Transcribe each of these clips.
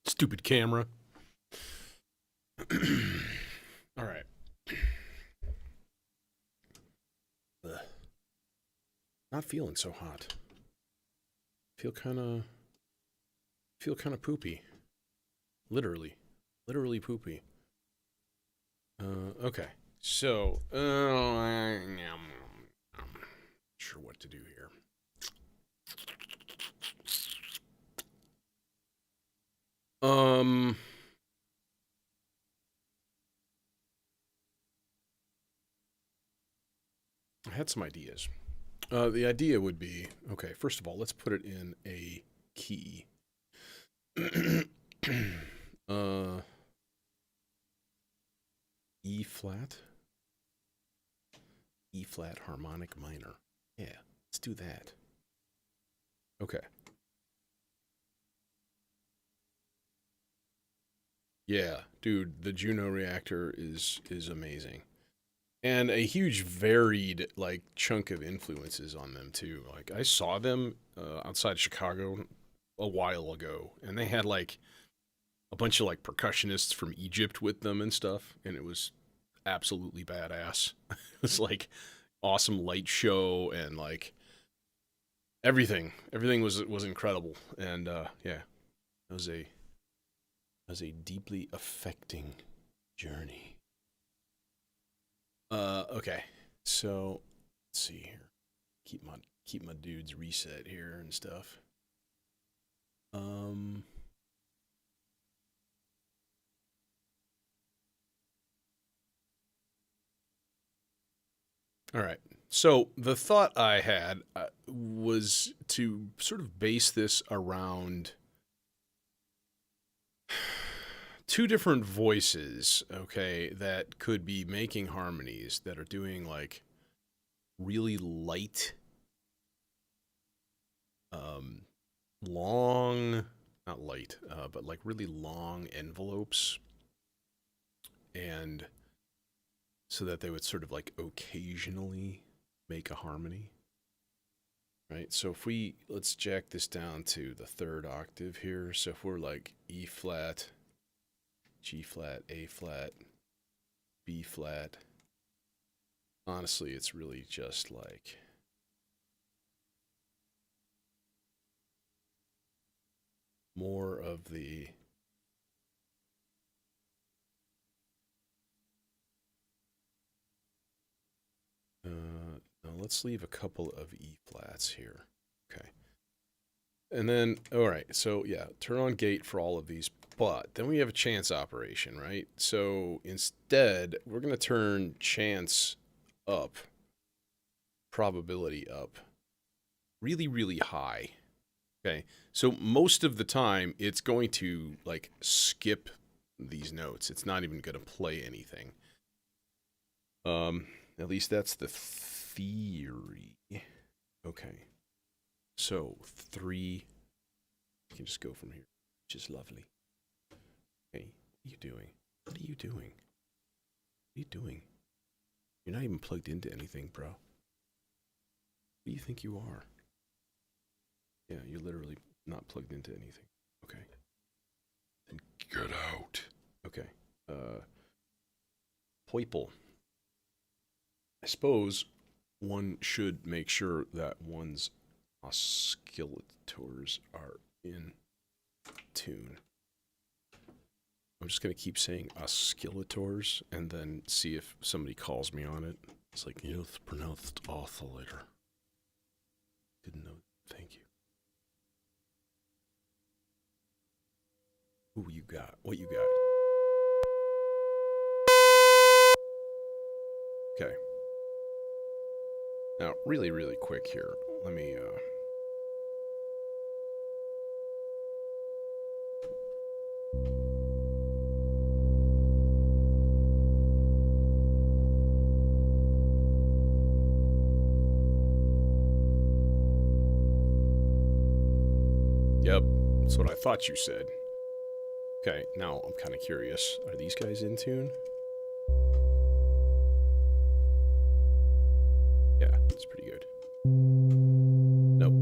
Stupid camera. All right. Ugh. Not feeling so hot. Feel kind of poopy. Literally poopy. Okay. So, sure what to do here. I had some ideas. The idea would be, okay, first of all, let's put it in a key. E flat. E flat harmonic minor. Yeah, let's do that. Okay. Yeah, dude, the Juno reactor is amazing. And a huge varied like chunk of influences on them too. Like I saw them outside Chicago a while ago, and they had like a bunch of like percussionists from Egypt with them and stuff, and it was absolutely badass. It was like awesome light show and like everything was incredible, and yeah, it was a deeply affecting journey. Okay. So let's see here. Keep my dudes reset here and stuff. Um all right. So the thought I had was to sort of base this around two different voices, okay, that could be making harmonies that are doing like really light, um, long, not light, but like really long envelopes, and so that they would sort of like occasionally make a harmony, right? So if we, let's jack this down to the third octave here. So if we're like E flat, G flat, A flat, B flat, honestly, it's really just like more of the now let's leave a couple of E flats here. Okay. And then, all right, so yeah, turn on gate for all of these, but then we have a chance operation, right? So instead, we're going to turn chance up, probability up, really, really high. Okay. So most of the time, it's going to like skip these notes. It's not even going to play anything. At least that's the theory. Okay. So 3, you can just go from here, which is lovely. Hey, what are you doing? What are you doing? What are you doing? You're not even plugged into anything, bro. What do you think you are? Yeah, you're literally not plugged into anything. Okay. Then get out. Okay. Poiple. I suppose one should make sure that one's oscillators are in tune. I'm just going to keep saying oscillators and then see if somebody calls me on it. It's like, you know, it's pronounced oscillator. Didn't know. Thank you. Who you got? What you got? Okay. Now, really, really quick here. Let me, Yep, that's what I thought you said. Okay, now I'm kind of curious. Are these guys in tune? Yeah, that's pretty good. Nope.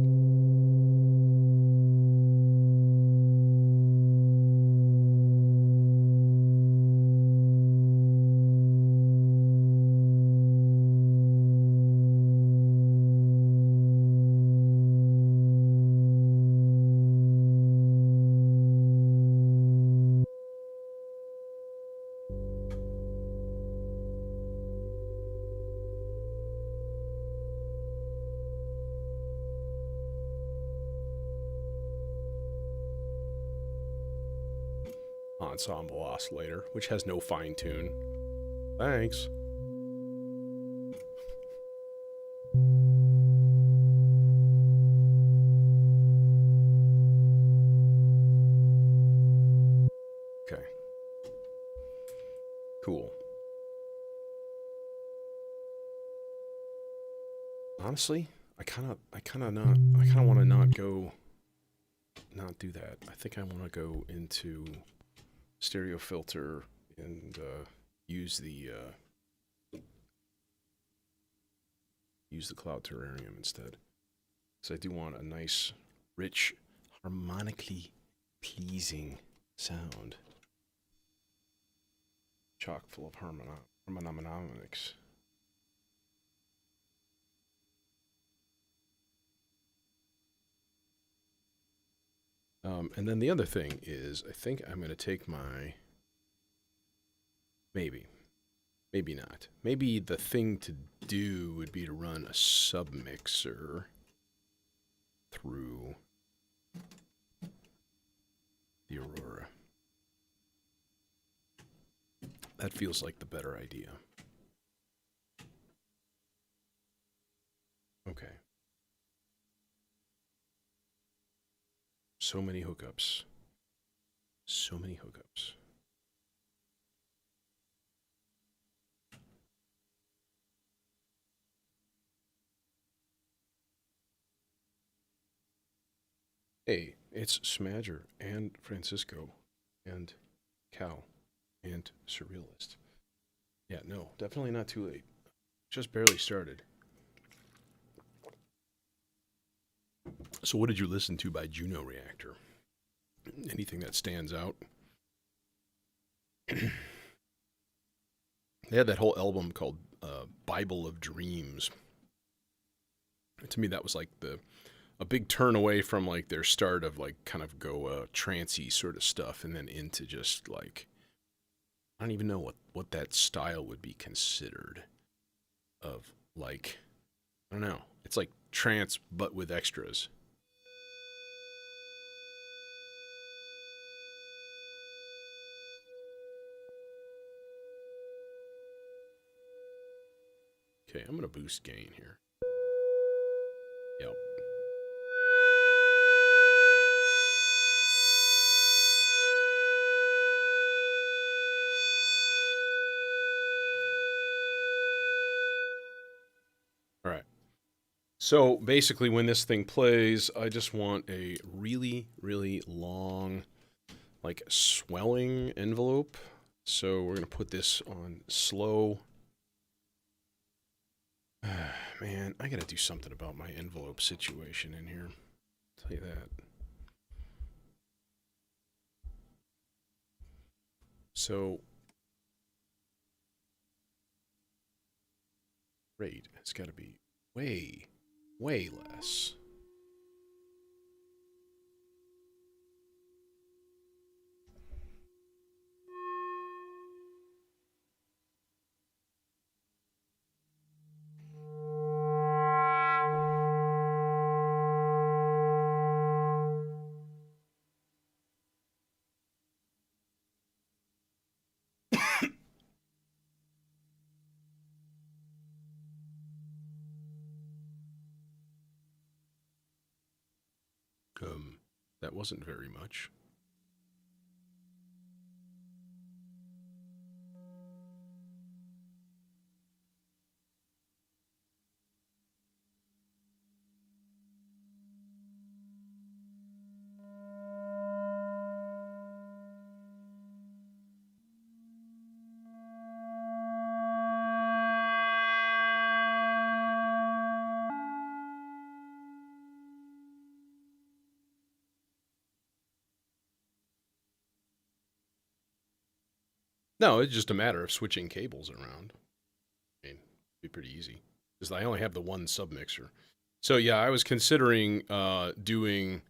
ensemble oscillator, which has no fine tune. Thanks. Okay. Cool. Honestly, I kind of want to not do that. I think I want to go into stereo filter and use the cloud terrarium instead. So I do want a nice, rich, harmonically pleasing sound, chock full of harmonics. And then the other thing is, I think I'm going to take my, maybe not. Maybe the thing to do would be to run a submixer through the Aurora. That feels like the better idea. Okay. So many hookups. So many hookups. Hey, it's Smadger and Francisco and Cal and Surrealist. Yeah, no, definitely not too late. Just barely started. So what did you listen to by Juno Reactor? Anything that stands out? They had that whole album called Bible of Dreams. To me, that was like a big turn away from like their start of like kind of go trancey sort of stuff, and then into just like, I don't even know what that style would be considered. Of like, I don't know. It's like trance but with extras. Okay, I'm gonna boost gain here. Yep. All right. So basically, when this thing plays, I just want a really, really long, like swelling envelope. So we're gonna put this on slow. Man, I gotta do something about my envelope situation in here. I'll tell you that. So, rate has got to be way, way less. That wasn't very much. No, it's just a matter of switching cables around. I mean, it'd be pretty easy. Because I only have the one submixer. So yeah, I was considering doing,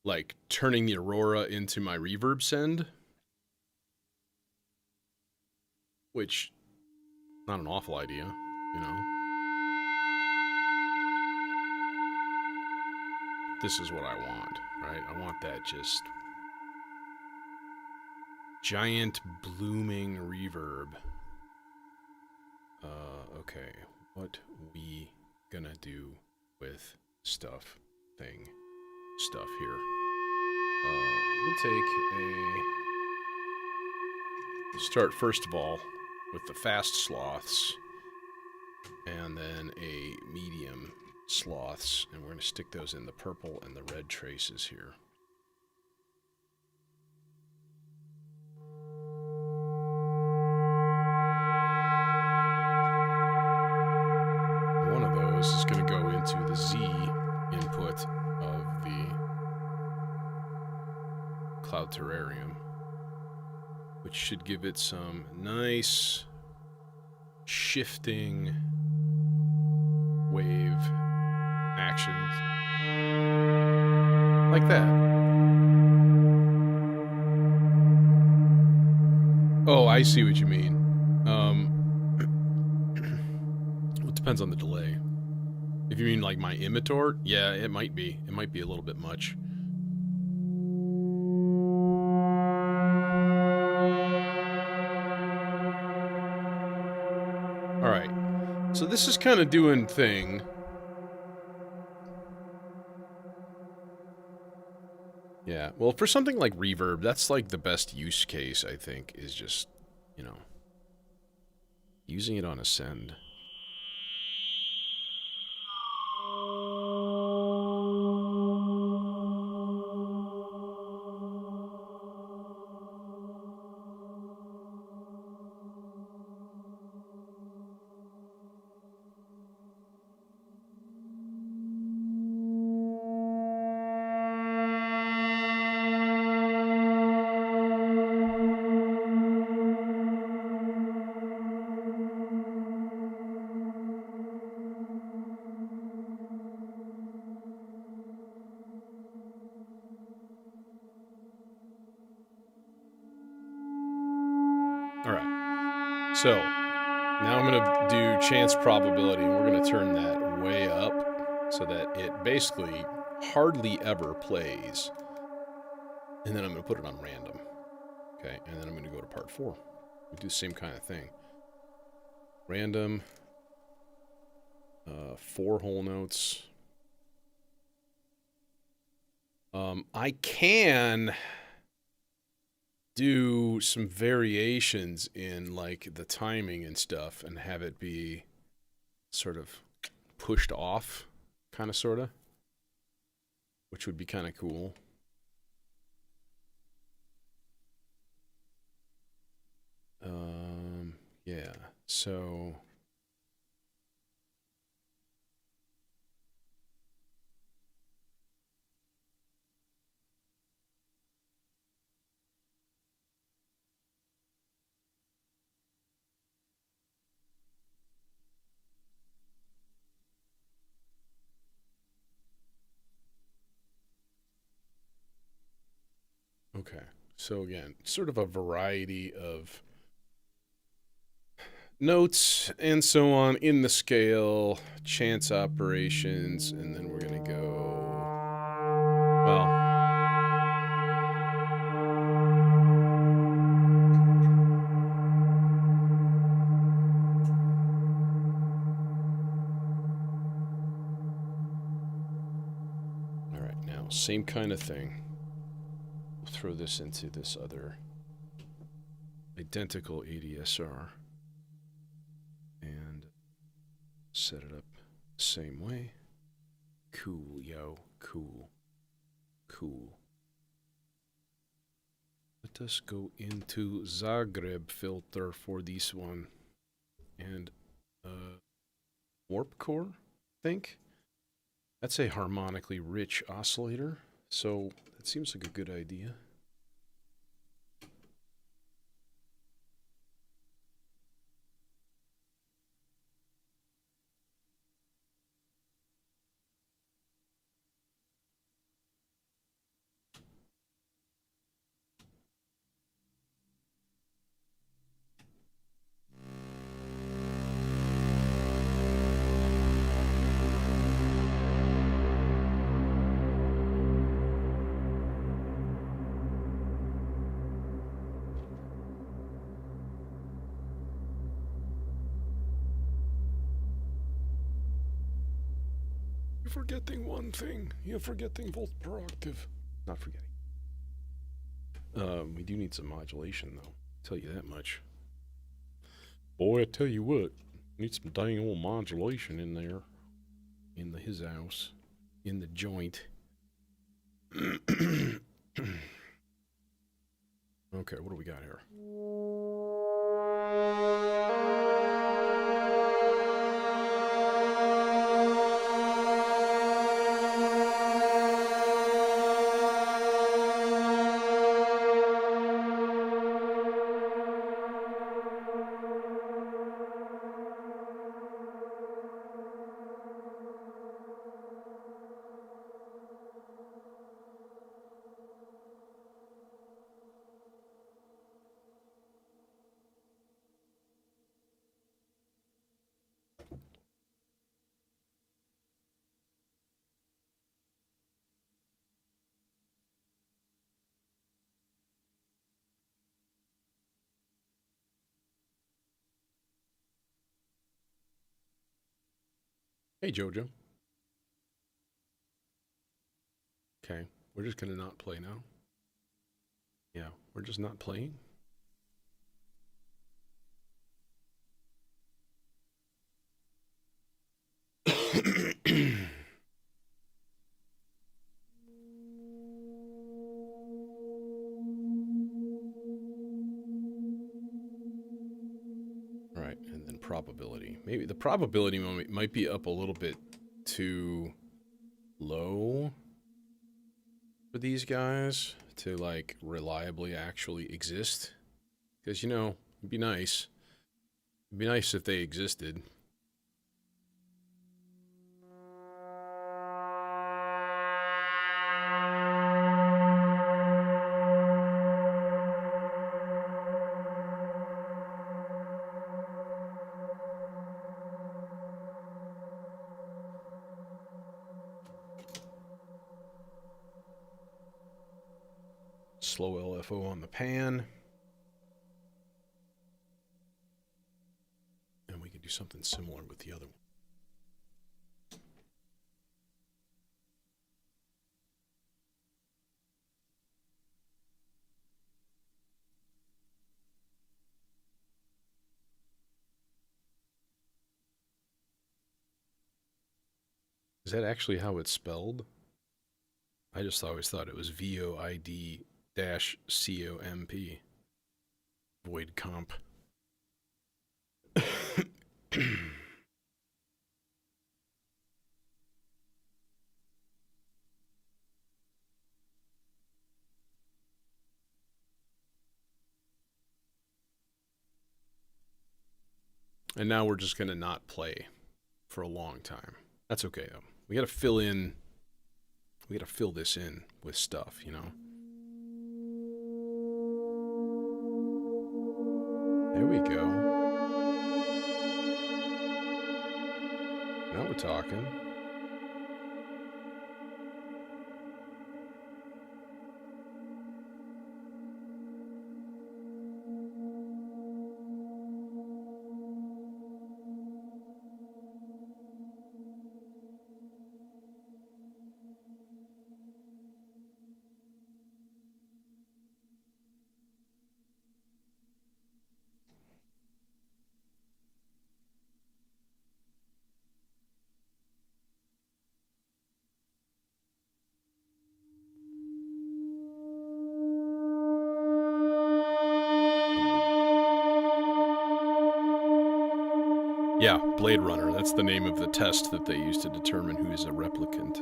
like, turning the Aurora into my reverb send. Which, not an awful idea, you know. This is what I want, right? I want that just Giant blooming reverb. Okay, what we gonna do with stuff here? Let me take start first of all with the fast sloths, and then a medium sloths, and we're gonna stick those in the purple and the red traces here. One of those is going to go into the Z input of the Cloud Terrarium, which should give it some nice shifting wave actions like that. Oh, I see what you mean. It depends on the delay. If you mean like my imitor, yeah, it might be. It might be a little bit much. All right. So this is kind of doing thing. Yeah. Well, for something like reverb, that's like the best use case, I think, is just, you know, using it on a send. So, now I'm going to do chance probability, and we're going to turn that way up so that it basically hardly ever plays. And then I'm going to put it on random. Okay, and then I'm going to go to part 4. We do the same kind of thing. Random, 4 whole notes. I can do some variations in like the timing and stuff and have it be sort of pushed off, kind of sort of, which would be kind of cool. Yeah, so okay. So again, sort of a variety of notes and so on in the scale, chance operations, and then we're going to go, well, all right, now, same kind of thing. We'll throw this into this other identical ADSR. And set it up the same way. Cool, yo. Cool. Cool. Let us go into Zagreb filter for this one. And warp core, I think. That's a harmonically rich oscillator. So that seems like a good idea. You're forgetting one thing. You're forgetting volt per octave. Not forgetting. We do need some modulation, though. I'll tell you that much. Boy, I tell you what. Need some dang old modulation in there. In his house. In the joint. Okay, what do we got here? Hey, Jojo. Okay, we're just gonna not play now. Yeah, we're just not playing. Right, and then probability. Maybe the probability moment might be up a little bit too low for these guys to, like, reliably actually exist. Because, you know, it'd be nice. It'd be nice if they existed. Slow LFO on the pan. And we could do something similar with the other one. Is that actually how it's spelled? I just always thought it was VOID-COMP. Void comp. And now we're just going to not play for a long time. That's okay, though. We got to fill in. We got to fill this in with stuff, you know? There we go. Now we're talking. Yeah, Blade Runner. That's the name of the test that they use to determine who is a replicant.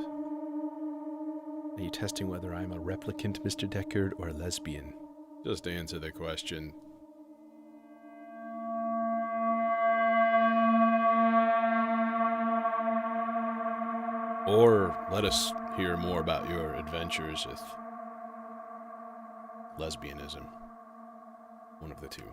Are you testing whether I'm a replicant, Mr. Deckard, or a lesbian? Just answer the question. Or let us hear more about your adventures with lesbianism. One of the two.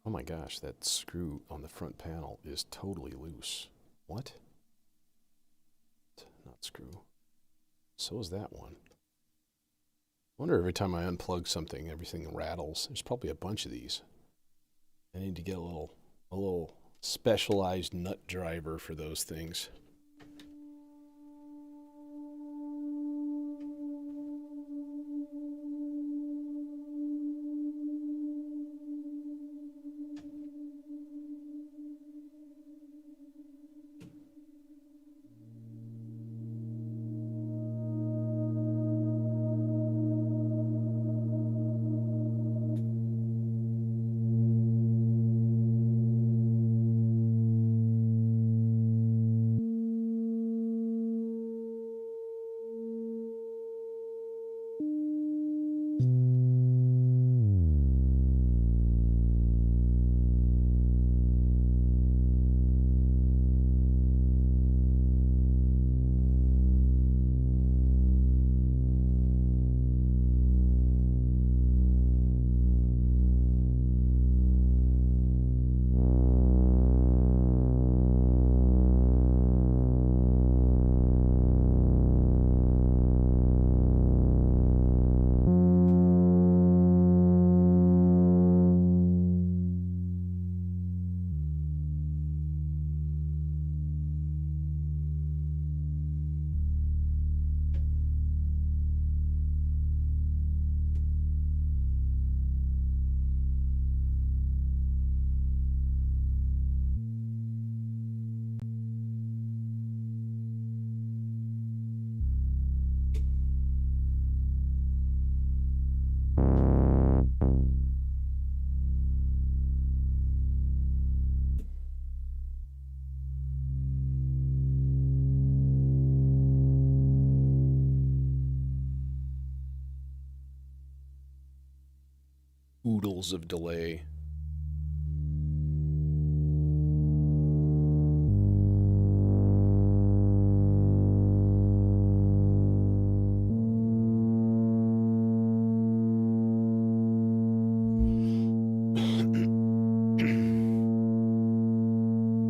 Oh my gosh, that screw on the front panel is totally loose. What? Not screw. So is that one. I wonder every time I unplug something, everything rattles. There's probably a bunch of these. I need to get a little specialized nut driver for those things. Oodles of delay.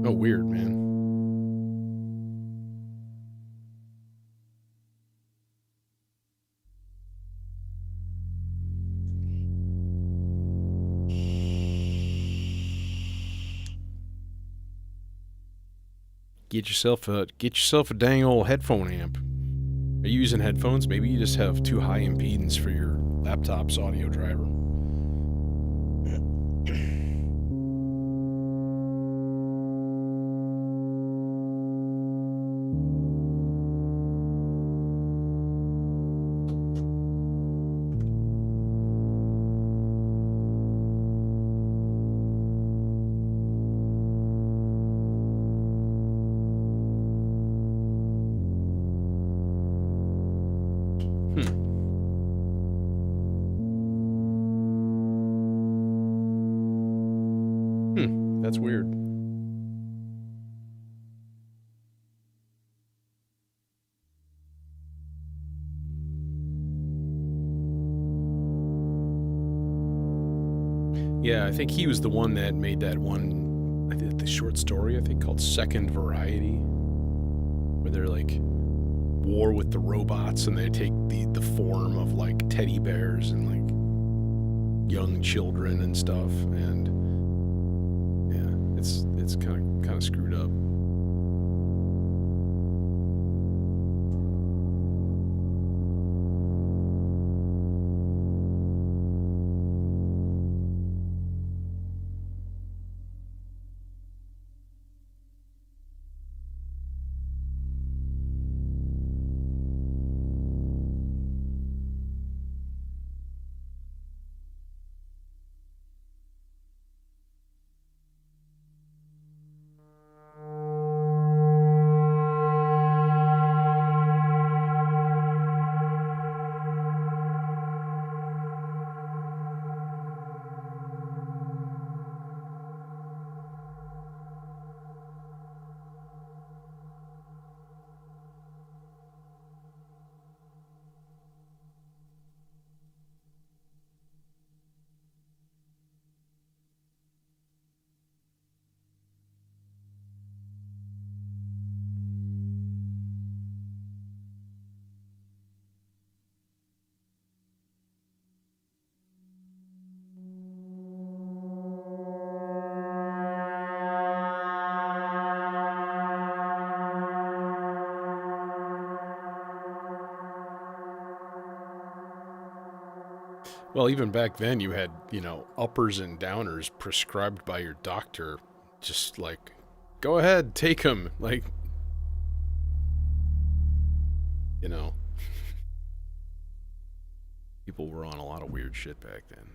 Oh, weird, man. Get yourself a dang old headphone amp. Are you using headphones? Maybe you just have too high impedance for your laptop's audio driver. That's weird. Yeah, I think he was the one that made that one, I think the short story, I think called Second Variety, where they're like war with the robots and they take the form of like teddy bears and like young children and stuff, and yeah, it's kind of screwed up. Well, even back then, you had, uppers and downers prescribed by your doctor. Just like, go ahead, take them. Like, you know, people were on a lot of weird shit back then.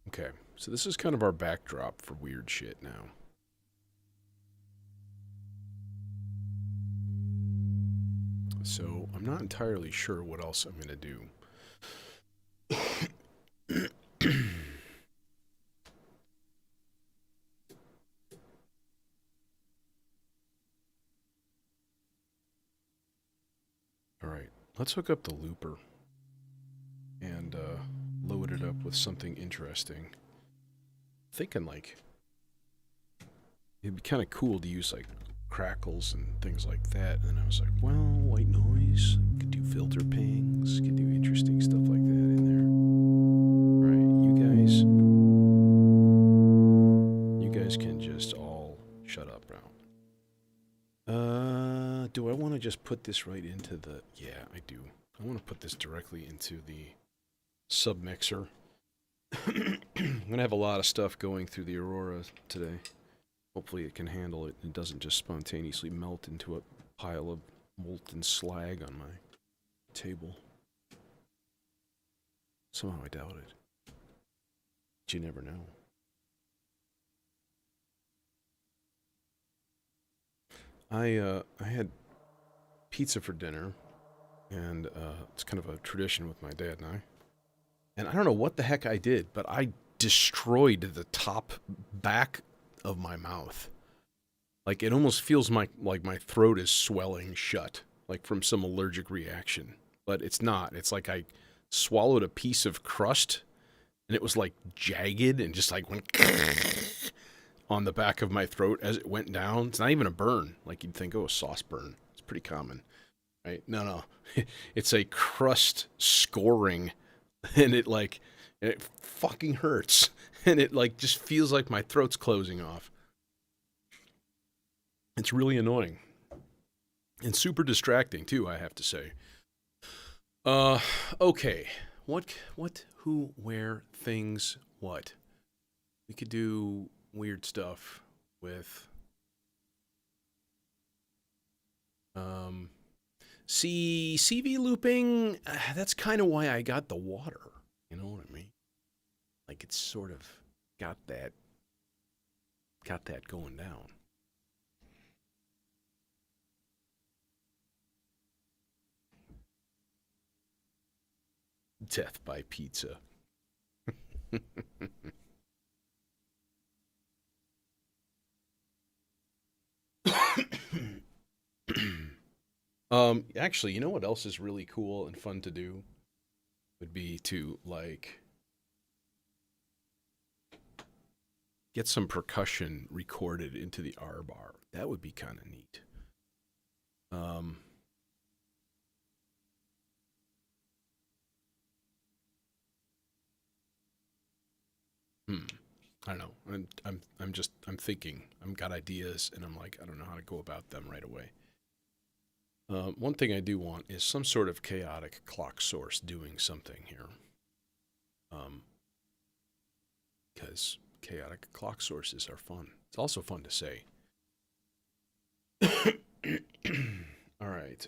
Okay, so this is kind of our backdrop for weird shit now. So I'm not entirely sure what else I'm going to do. All right, let's hook up the looper and load it up with something interesting. Thinking like it'd be kind of cool to use like crackles and things like that. And I was like, well, white noise, could do filter pings, could do interesting stuff like that in there. All right, you guys can just all shut up now. Do I want to just put this right into the? Yeah, I do. I want to put this directly into the submixer. I'm gonna have a lot of stuff going through the Aurora today. Hopefully it can handle it. It doesn't just spontaneously melt into a pile of molten slag on my table. Somehow I doubt it. But you never know. I had pizza for dinner, and it's kind of a tradition with my dad and I. And I don't know what the heck I did, but I destroyed the top back of my mouth. Like it almost feels like my throat is swelling shut, like from some allergic reaction. But it's not. It's like I swallowed a piece of crust and it was like jagged and just like went on the back of my throat as it went down. It's not even a burn, like you'd think, oh, a sauce burn. It's pretty common, right? No. It's a crust scoring, and it fucking hurts, and it like just feels like my throat's closing off. It's really annoying and super distracting too, I have to say. Okay. What, who, where, things, what? We could do weird stuff with CV looping. That's kind of why I got the water. You know what I mean? Like it's sort of got that going down. Death by pizza. Actually, you know what else is really cool and fun to do? Would be to like get some percussion recorded into the R bar. That would be kind of neat. Um, hmm. I don't know. I'm thinking. I've got ideas, and I'm like, I don't know how to go about them right away. One thing I do want is some sort of chaotic clock source doing something here. Because chaotic clock sources are fun. It's also fun to say. All right.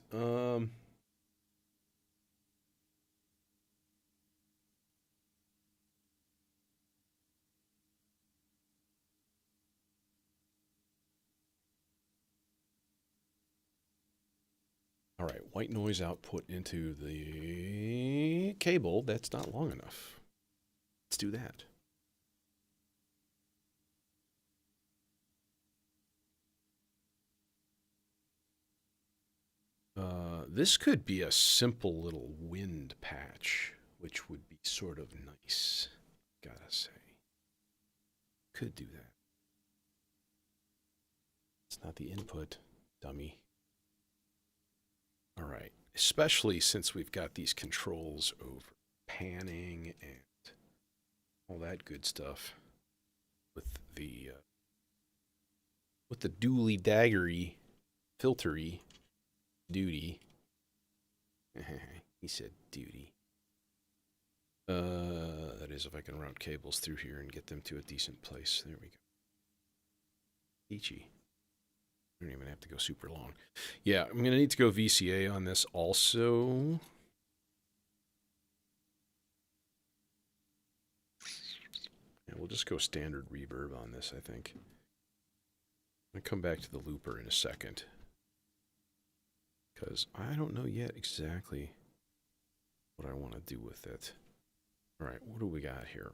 All right. White noise output into the cable. That's not long enough. Let's do that. This could be a simple little wind patch, which would be sort of nice, gotta say. Could do that. It's not the input, dummy. All right, especially since we've got these controls over panning and all that good stuff. with the dooley daggery filtery duty. He said duty. That is if I can route cables through here and get them to a decent place. There we go. Peachy. I don't even have to go super long. Yeah, I'm going to need to go VCA on this also. Yeah, we'll just go standard reverb on this, I think. I'm going to come back to the looper in a second. Because I don't know yet exactly what I want to do with it. All right, what do we got here?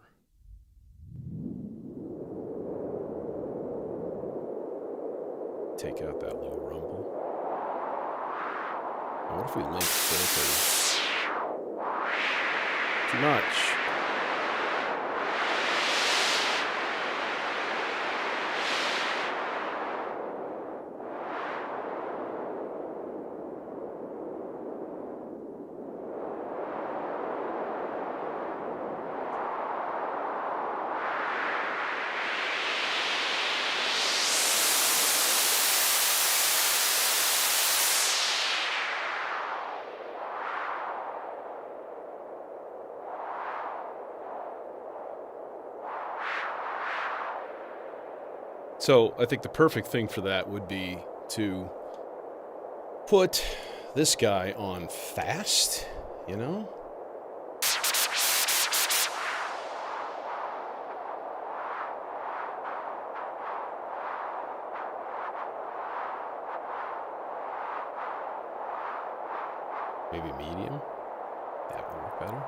Take out that low rumble. Now, what if we link filters? Too much. So I think the perfect thing for that would be to put this guy on fast, you know? Maybe medium? That would work better.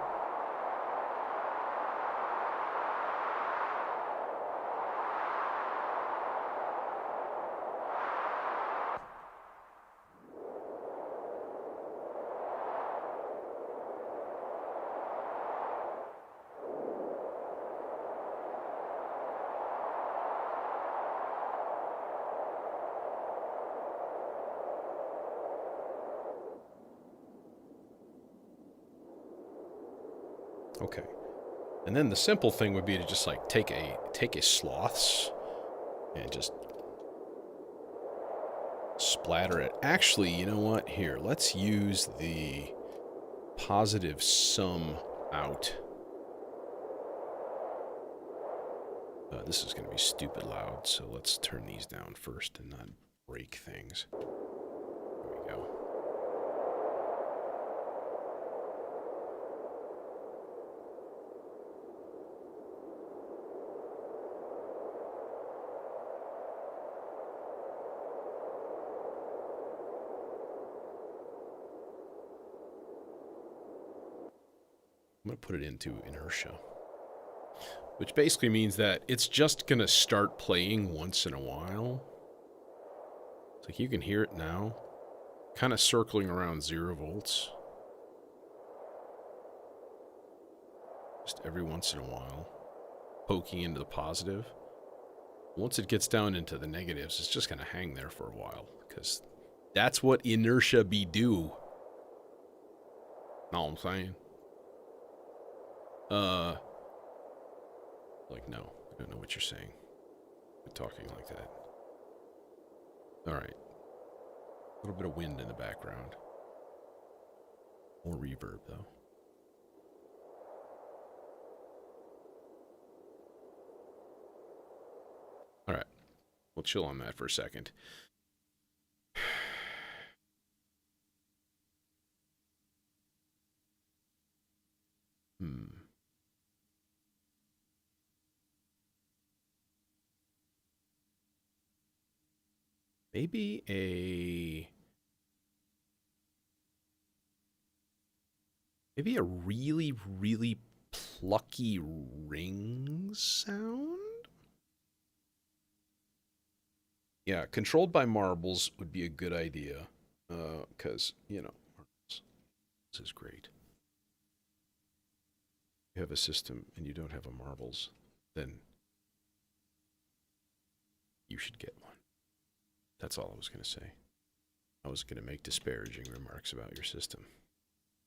Okay. And then the simple thing would be to just like take a sloths and just splatter it. Actually, you know what? Here, let's use the positive sum out. This is going to be stupid loud, so let's turn these down first and not break things. There we go. I'm going to put it into inertia, which basically means that it's just going to start playing once in a while. It's like you can hear it now, kind of circling around 0 volts. Just every once in a while, poking into the positive. Once it gets down into the negatives, it's just going to hang there for a while, because that's what inertia be do. Know what I'm saying? Like, no, I don't know what you're saying. You're talking like that. Alright. A little bit of wind in the background. More reverb, though. Alright. We'll chill on that for a second. Maybe a really, really plucky ring sound? Yeah, controlled by marbles would be a good idea. Because, you know, marbles. This is great. If you have a system and you don't have a marbles, then you should get one. That's all I was going to say. I was going to make disparaging remarks about your system.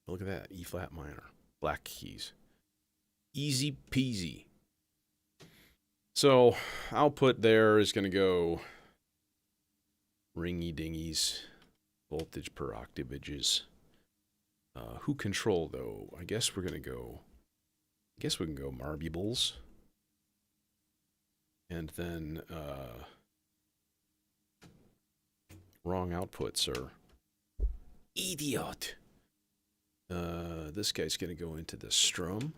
Look at that, E-flat minor, black keys. Easy peasy. So output there is going to go ringy dingies, voltage per octaves. Who control though? I guess we're going to go. I guess we can go marbles. And then wrong output, sir. Idiot. This guy's going to go into the strum.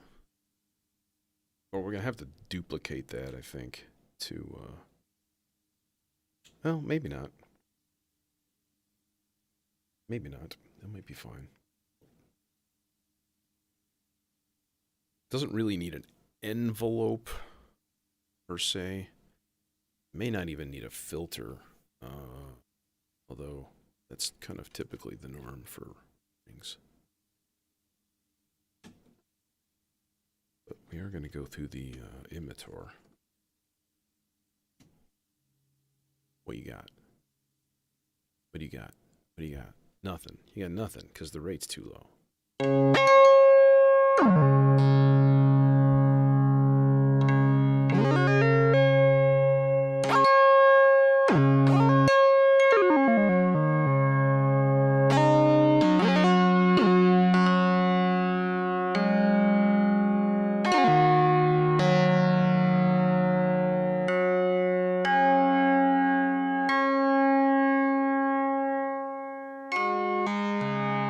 Or we're going to have to duplicate that, I think, to... well, maybe not. Maybe not. That might be fine. Doesn't really need an envelope, per se. May not even need a filter. Although, that's kind of typically the norm for things. But we are going to go through the emitter. What you got? What do you got? What do you got? Nothing. You got nothing, because the rate's too low.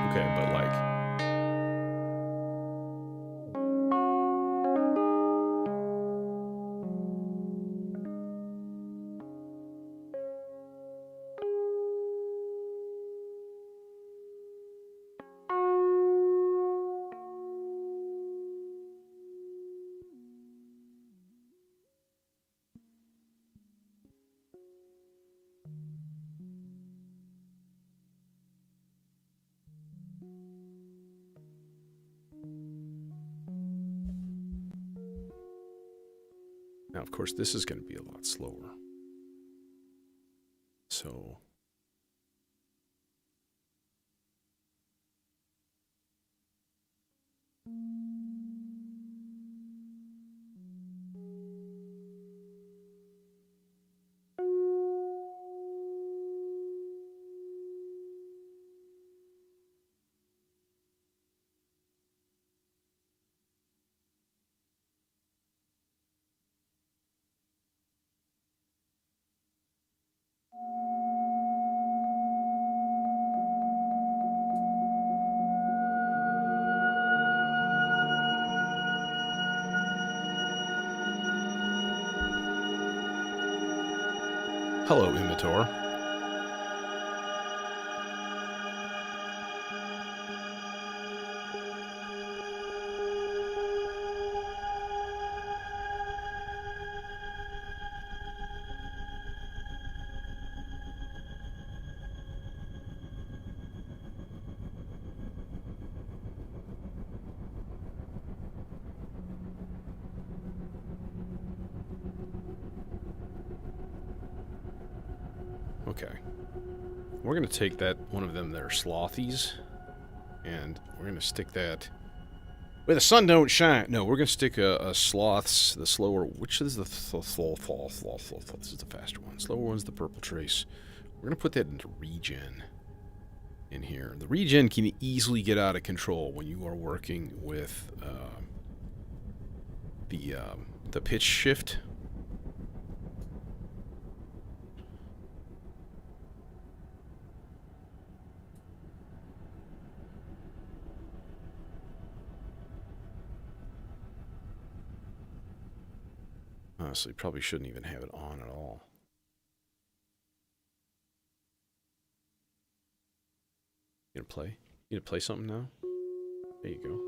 Okay, but like... Now, of course, this is going to be a lot slower. So... Hello, emitter. Okay. We're going to take that, one of them there, slothies, and we're going to stick that where the sun don't shine. No, we're going to stick a sloths, the slower, which is the sloth, this is the faster one. Slower one's the purple trace. We're going to put that into regen in here. The regen can easily get out of control when you are working with the pitch shift. Honestly, probably shouldn't even have it on at all. You gonna play? You gonna play something now? There you go.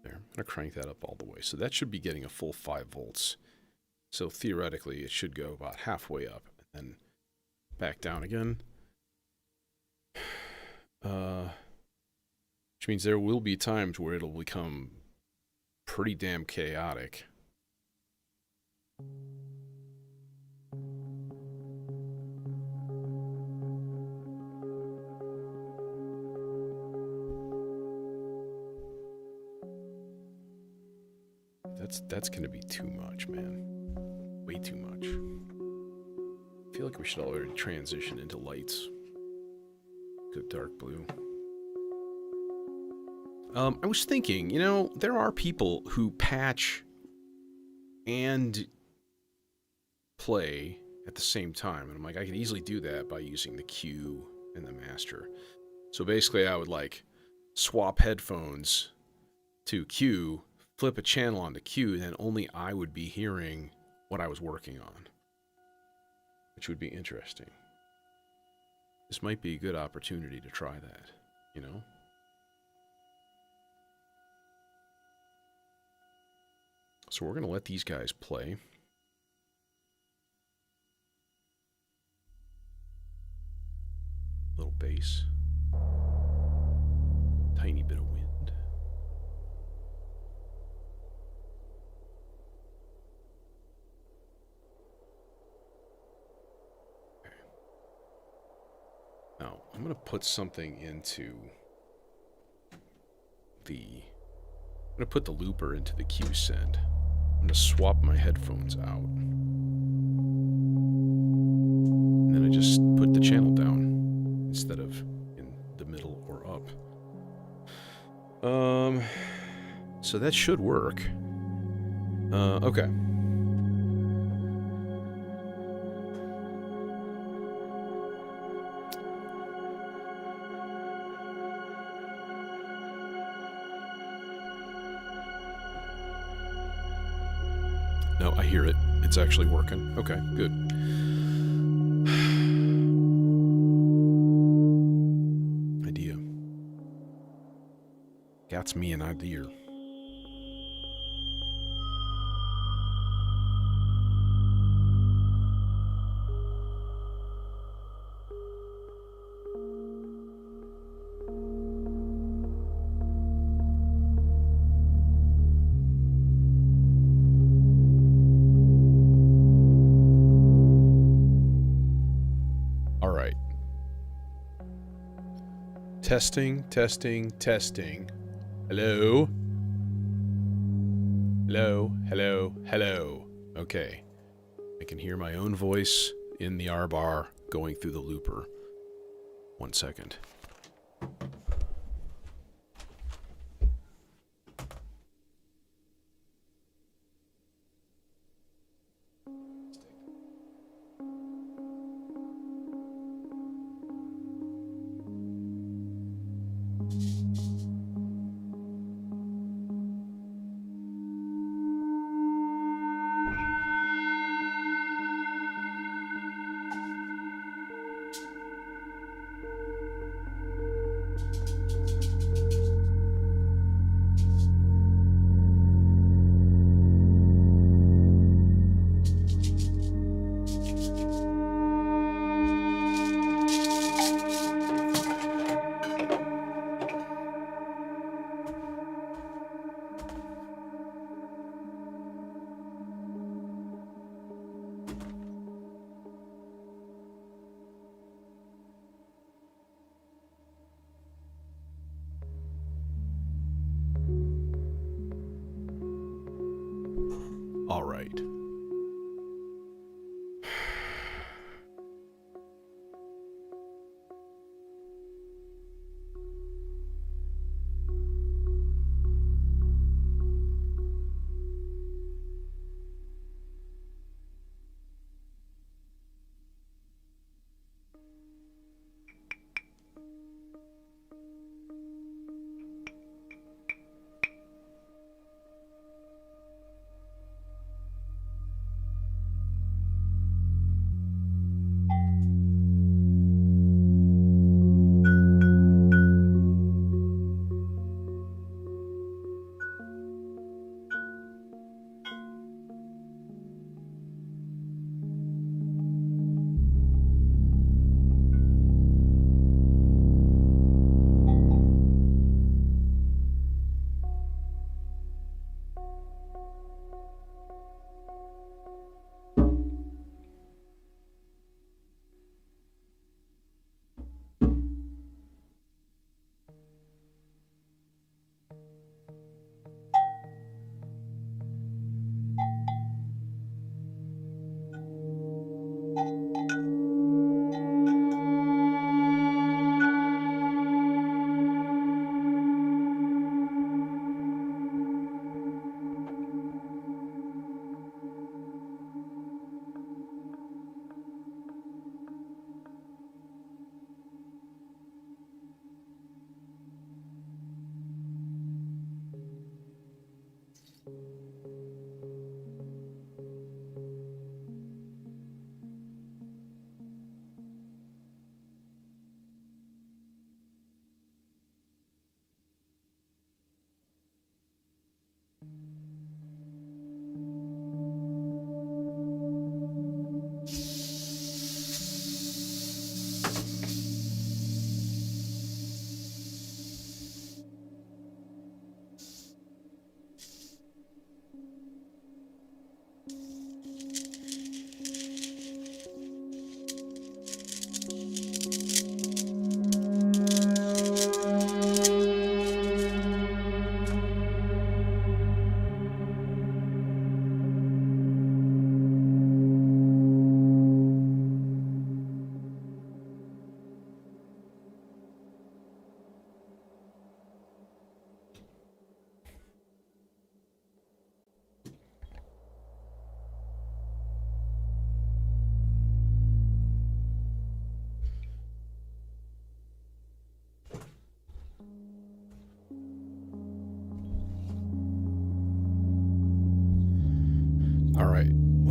I'm going to crank that up all the way. So that should be getting a full 5 volts. So theoretically, it should go about halfway up and then back down again. Which means there will be times where it'll become pretty damn chaotic. That's gonna be too much, man. Way too much. I feel like we should already transition into lights. Good dark blue. I was thinking, you know, there are people who patch and play at the same time. And I'm like, I could easily do that by using the Q and the master. So basically I would like swap headphones to Q, flip a channel onto Q, and then only I would be hearing what I was working on. Which would be interesting. This might be a good opportunity to try that, you know? So we're going to let these guys play. Little bass. Tiny bit of wind. Okay. Now, I'm going to put something into the... I'm going to put the looper into the Q send. I'm going to swap my headphones out. And then I just put the channel down instead of in the middle or up. So that should work. Okay. No, I hear it. It's actually working. Okay, good. Idea. That's me an idea. Testing, testing, testing. Hello? Hello, hello, hello. Okay. I can hear my own voice in the R bar going through the looper. 1 second.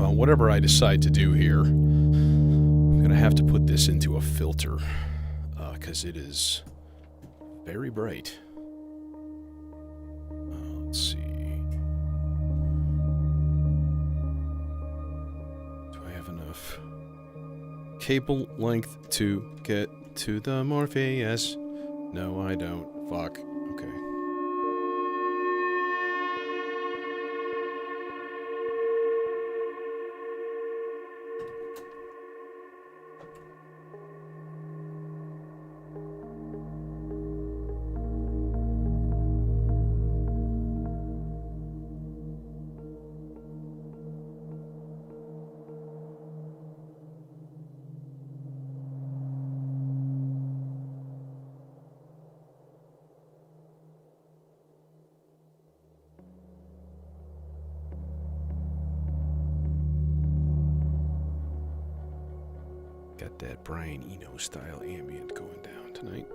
well, whatever I decide to do here, I'm going to have to put this into a filter, because it is very bright. Let's see. Do I have enough cable length to get to the Morpheus? No, I don't. Fuck. Okay. Got that Brian Eno style ambient going down tonight.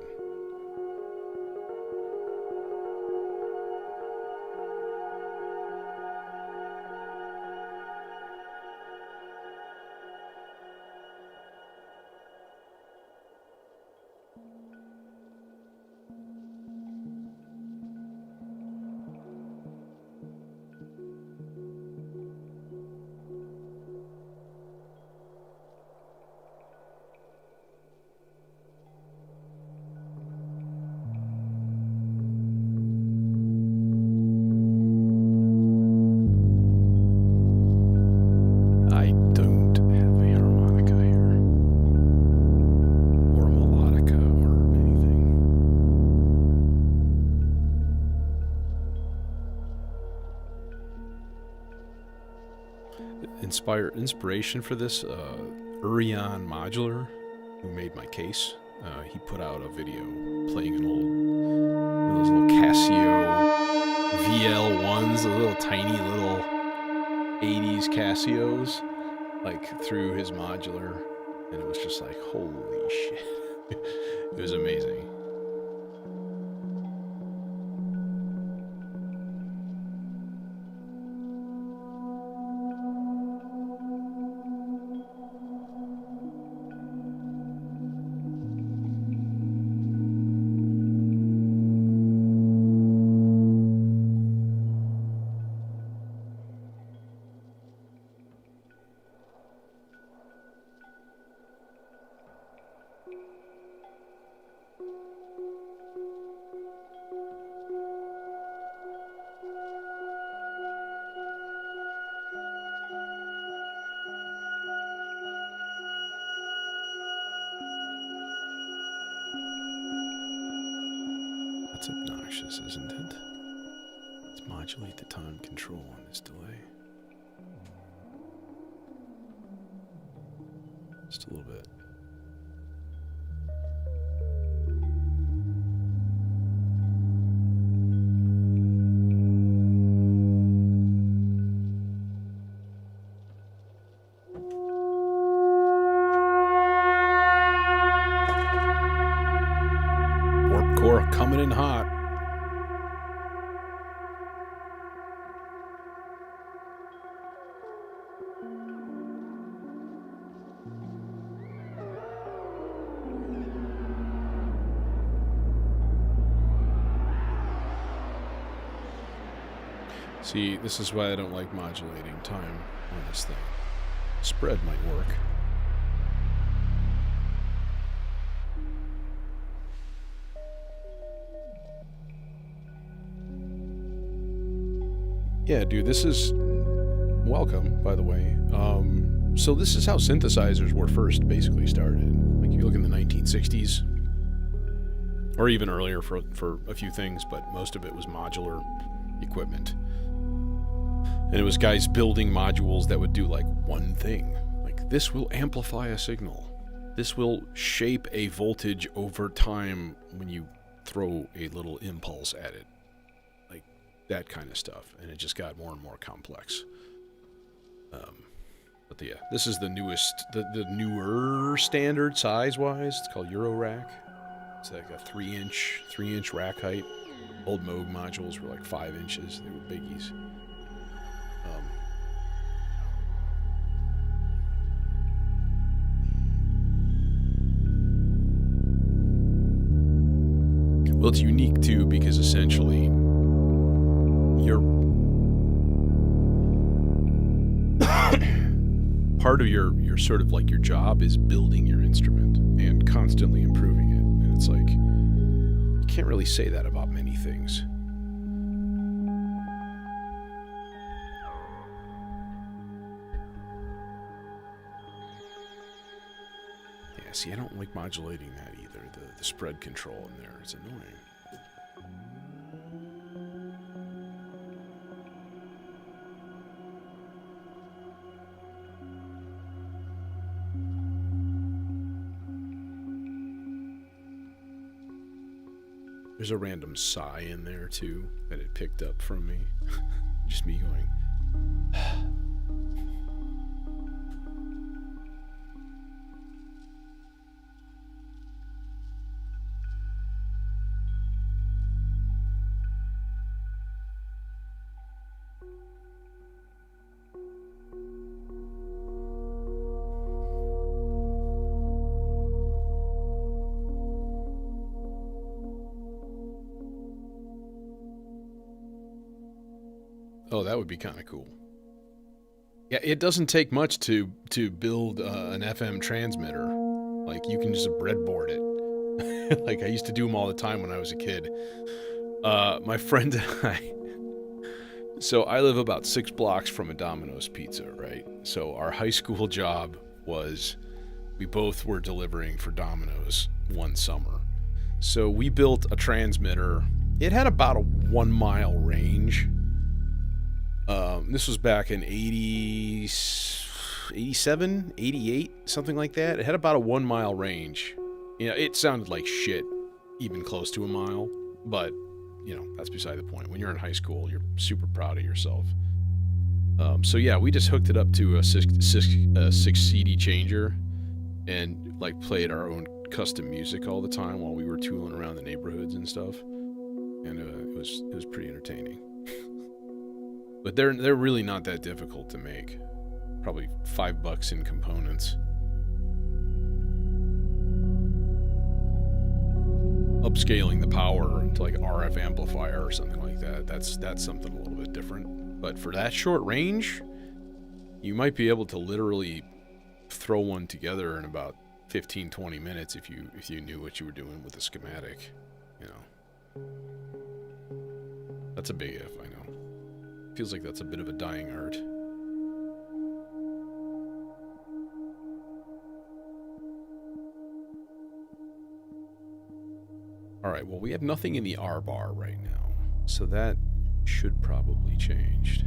Inspiration for this, Urion Modular, who made my case, he put out a video playing one of those little Casio VL1s, the little tiny little 80s Casios, like through his modular, and it was just like, holy shit. It was amazing. That's obnoxious, isn't it? Let's modulate the time control on this delay. Just a little bit. Warp core coming in hot. See, this is why I don't like modulating time on this thing. Spread might work. Yeah, dude, this is... Welcome, by the way. So this is how synthesizers were first basically started. Like, if you look in the 1960s, or even earlier for a few things, but most of it was modular equipment. And it was guys building modules that would do, like, one thing. Like, this will amplify a signal. This will shape a voltage over time when you throw a little impulse at it. Like, that kind of stuff. And it just got more and more complex. But yeah, this is the newest, the newer standard size-wise. It's called Eurorack. It's like a 3-inch rack height. Old Moog modules were like 5 inches. They were biggies. Well, it's unique too because essentially you're part of your sort of like your job is building your instrument and constantly improving it. And it's like you can't really say that about many things. Yeah, see, I don't like modulating that either. The spread control in there is annoying. There's a random sigh in there too that it picked up from me. Just me going. Oh, that would be kind of cool. Yeah, it doesn't take much to build an FM transmitter. Like you can just breadboard it. Like I used to do them all the time when I was a kid. My friend and I. So I live about 6 blocks from a Domino's Pizza, right? So our high school job was we both were delivering for Domino's one summer. So we built a transmitter. It had about a 1 mile range. This was back in 80, 87, 88, something like that. It had about a 1 mile range. You know, it sounded like shit, even close to a mile, but, you know, that's beside the point. When you're in high school, you're super proud of yourself. So yeah, we just hooked it up to a 6 CD changer and, like, played our own custom music all the time while we were tooling around the neighborhoods and stuff. And it was pretty entertaining. But they're really not that difficult to make. Probably $5 in components. Upscaling the power into like RF amplifier or something like that. That's something a little bit different. But for that short range, you might be able to literally throw one together in about 15-20 minutes if you knew what you were doing with the schematic. You know, that's a big if, I know. Feels like that's a bit of a dying art. Alright, well we have nothing in the R bar right now, so that should probably change.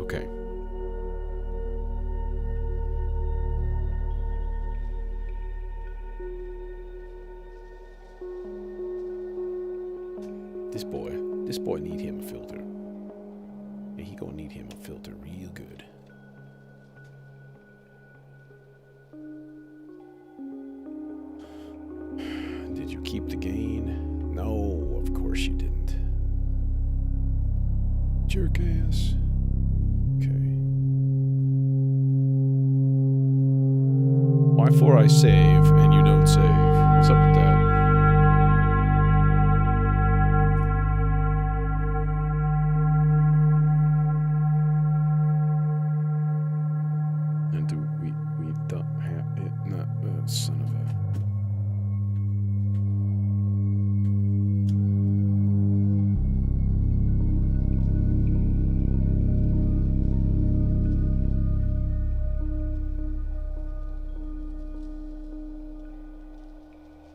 Okay. This boy need him a filter. Yeah, he gonna need him a filter real good. Did you keep the gain? No, of course you didn't. Jerk ass. Okay. Why for I save and you don't save? What's up with that? And do we don't have it? Not son of a.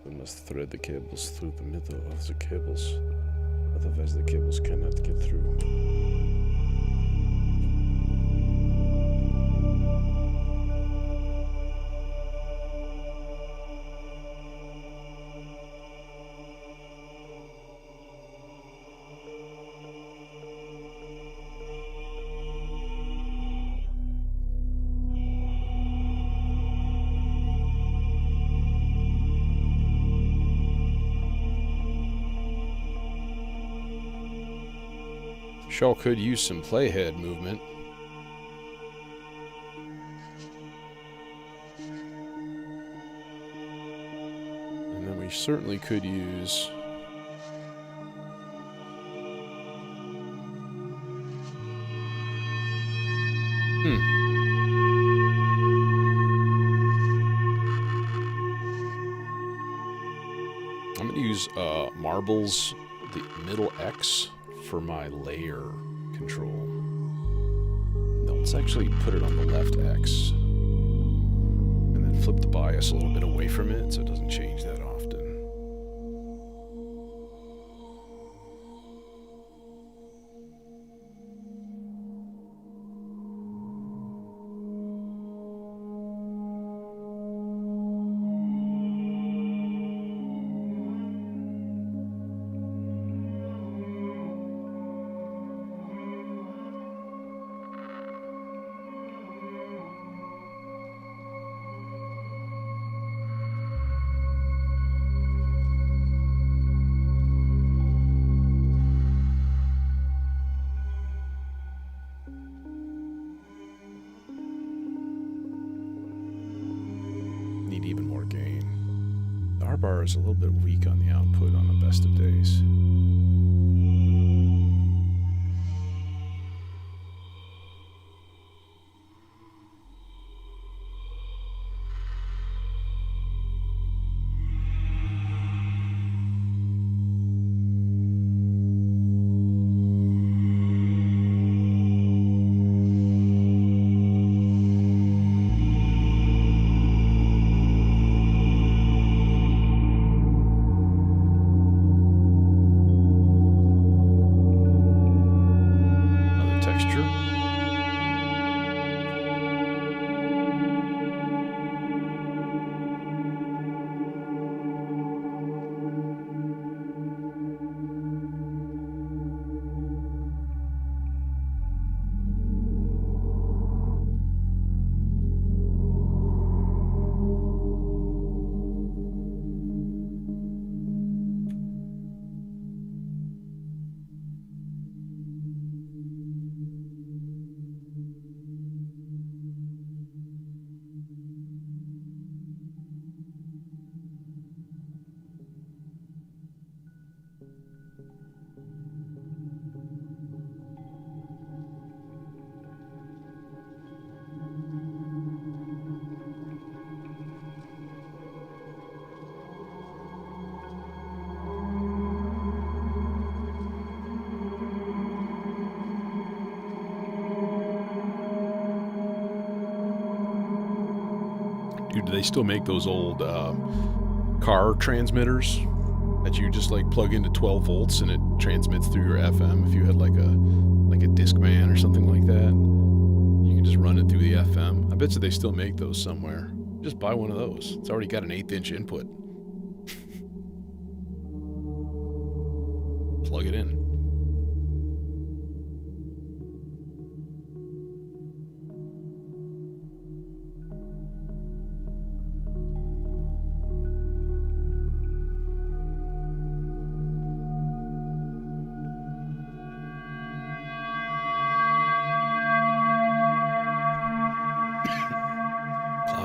We must thread the cables through the middle of the cables, otherwise the cables cannot get through. Sure could use some playhead movement. And then we certainly could use... I'm going to use marbles, the middle X, for my layer control. No, let's actually put it on the left X. And then flip the bias a little bit away from it so it doesn't change that often. Need even more gain. The R-bar is a little bit weak on the output on the best of days. Dude, do they still make those old car transmitters that you just like plug into 12 volts and it transmits through your FM if you had like a Discman or something like that? bet you they still make those somewhere. Just buy one of those. It's already got an 1/8" input. Plug it in.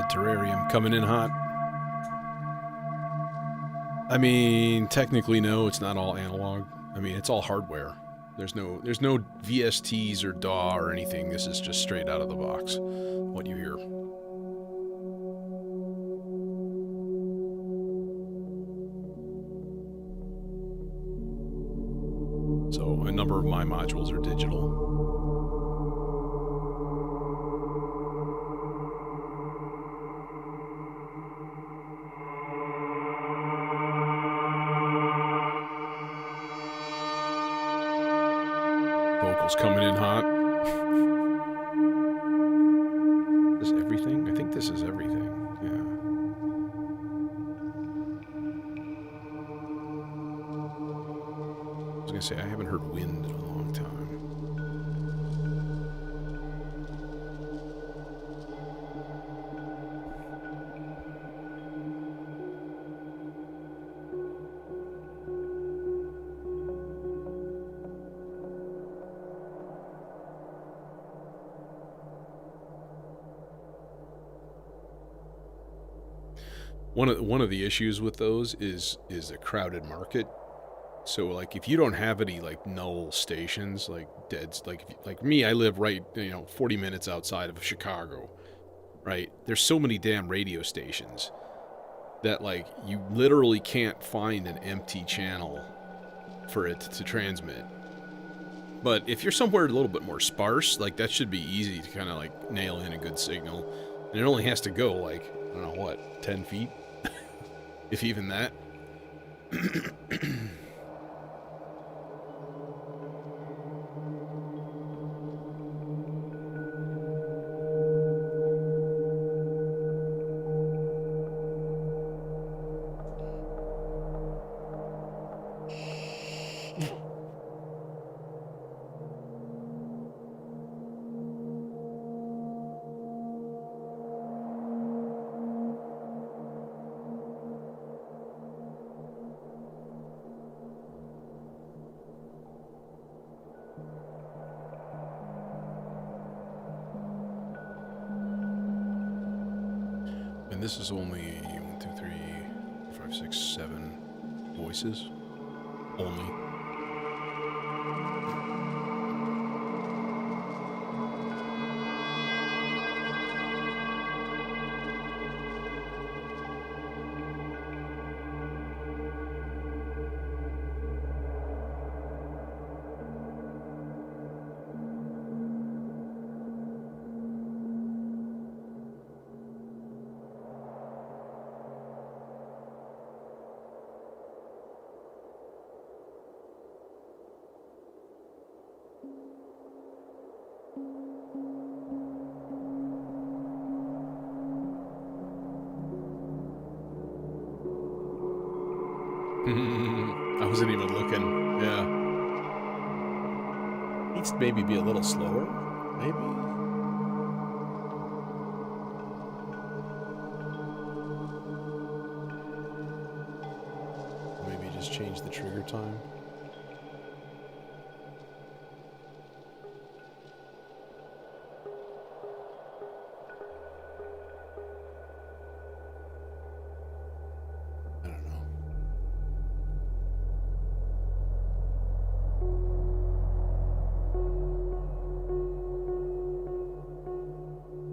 Terrarium coming in hot. I mean, technically no, it's not all analog. I mean, it's all hardware. There's no VSTs or DAW or anything. This is just straight out of the box. What you hear. So a number of my modules are digital. Coming in hot. Is this everything? I think this is everything. Yeah. I was gonna say, I haven't heard wind in a long time. One of the issues with those is a crowded market. So like if you don't have any like null stations, like dead, like me, I live right 40 minutes outside of Chicago, right? There's so many damn radio stations that like you literally can't find an empty channel for it to transmit. But if you're somewhere a little bit more sparse, like that should be easy to kind of like nail in a good signal, and it only has to go like I don't know what 10 feet. If even that. And this is only 1, 2, 3, 4, 5, 6, 7 voices only. I wasn't even looking. Yeah. Needs to maybe be a little slower. Maybe. Maybe just change the trigger time.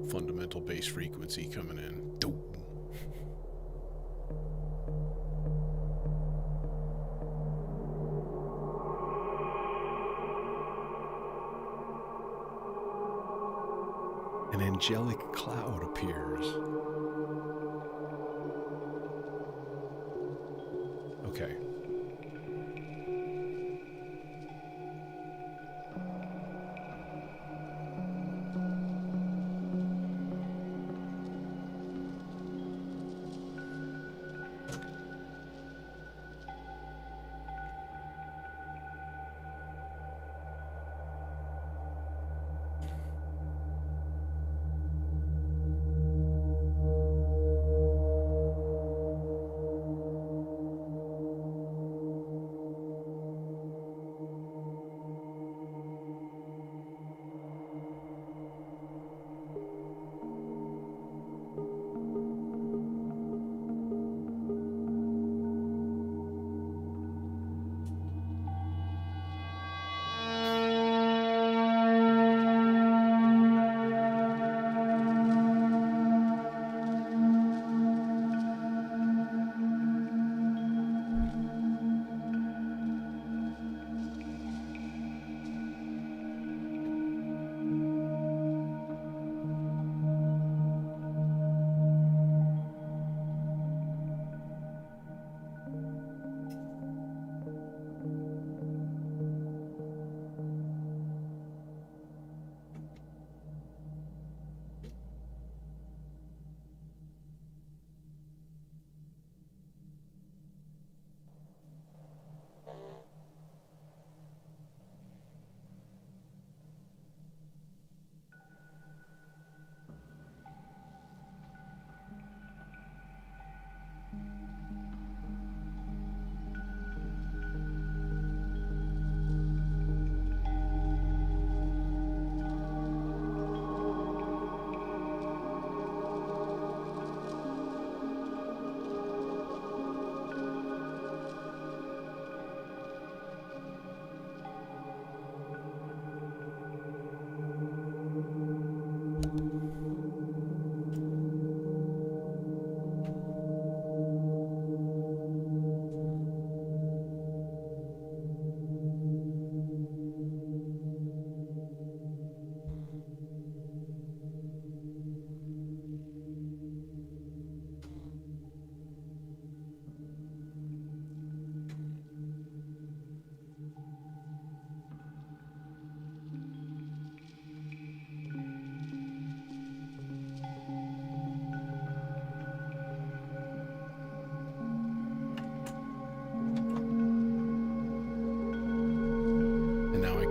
Fundamental bass frequency coming in. Dope. An angelic cloud appears. Okay.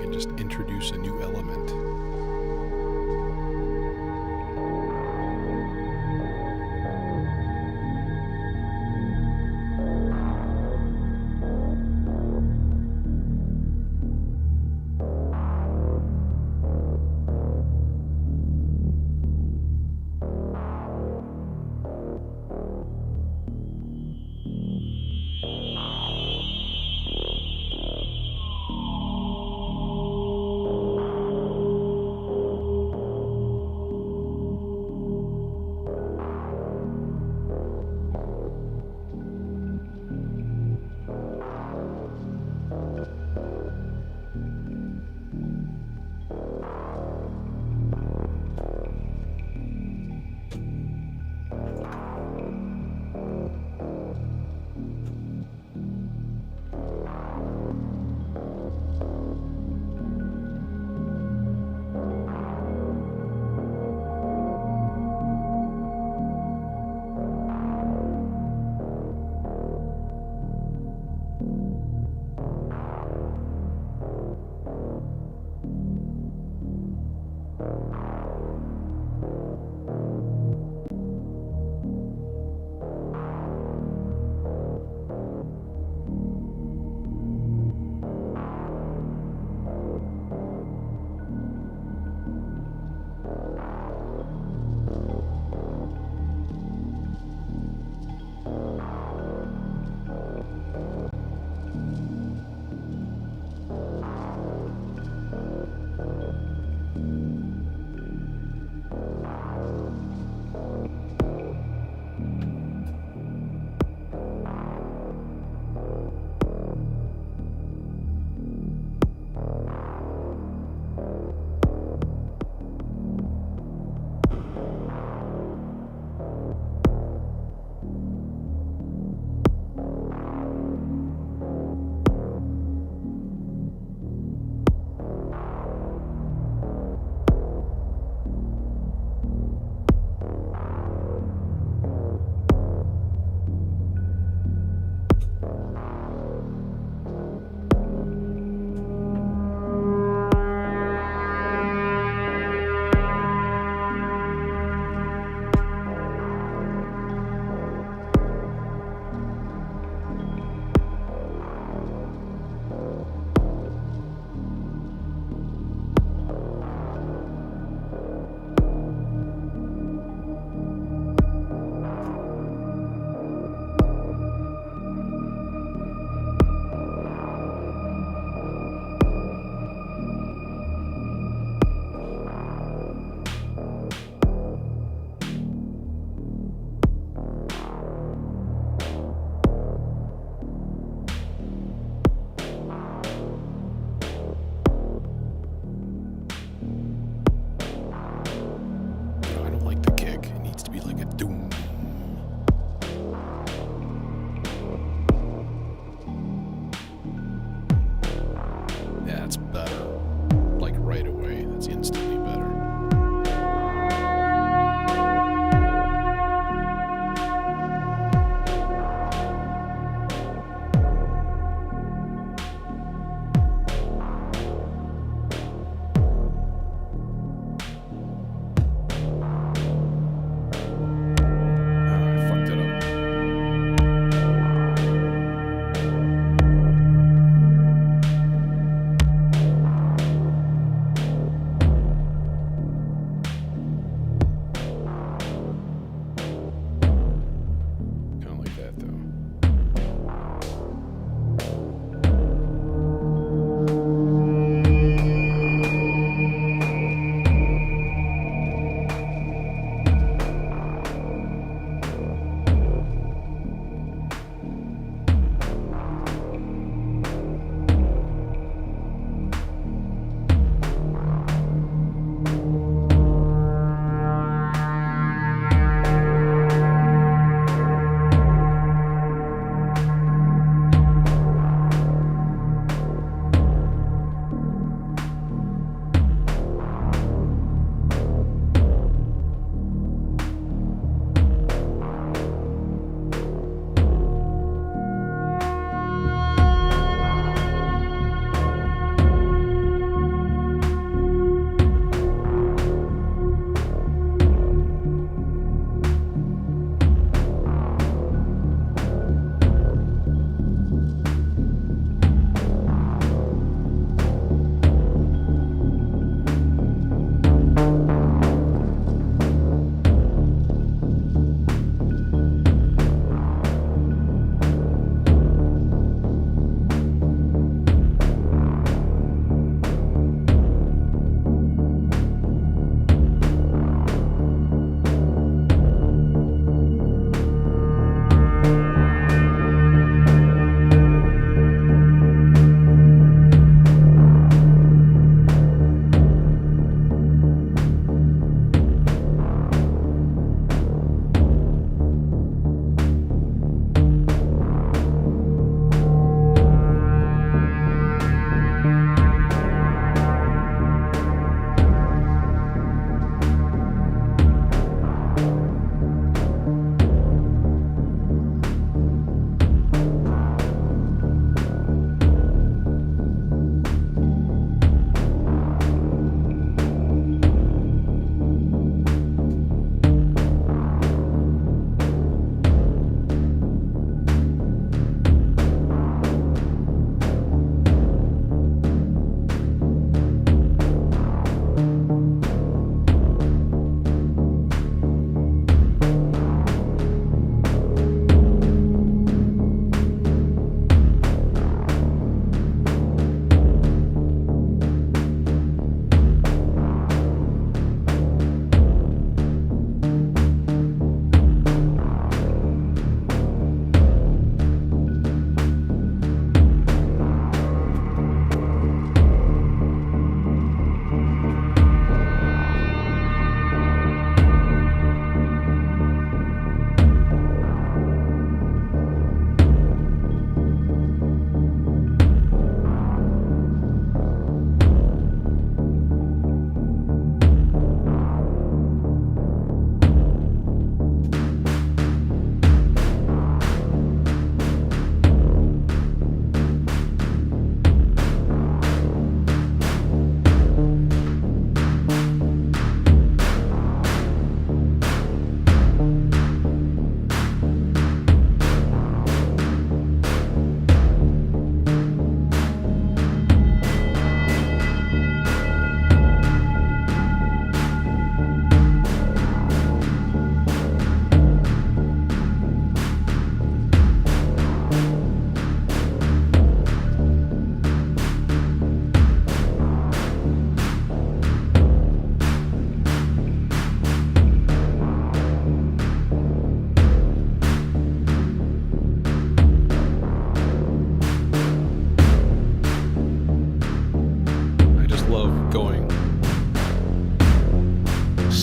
and just introduce a new element.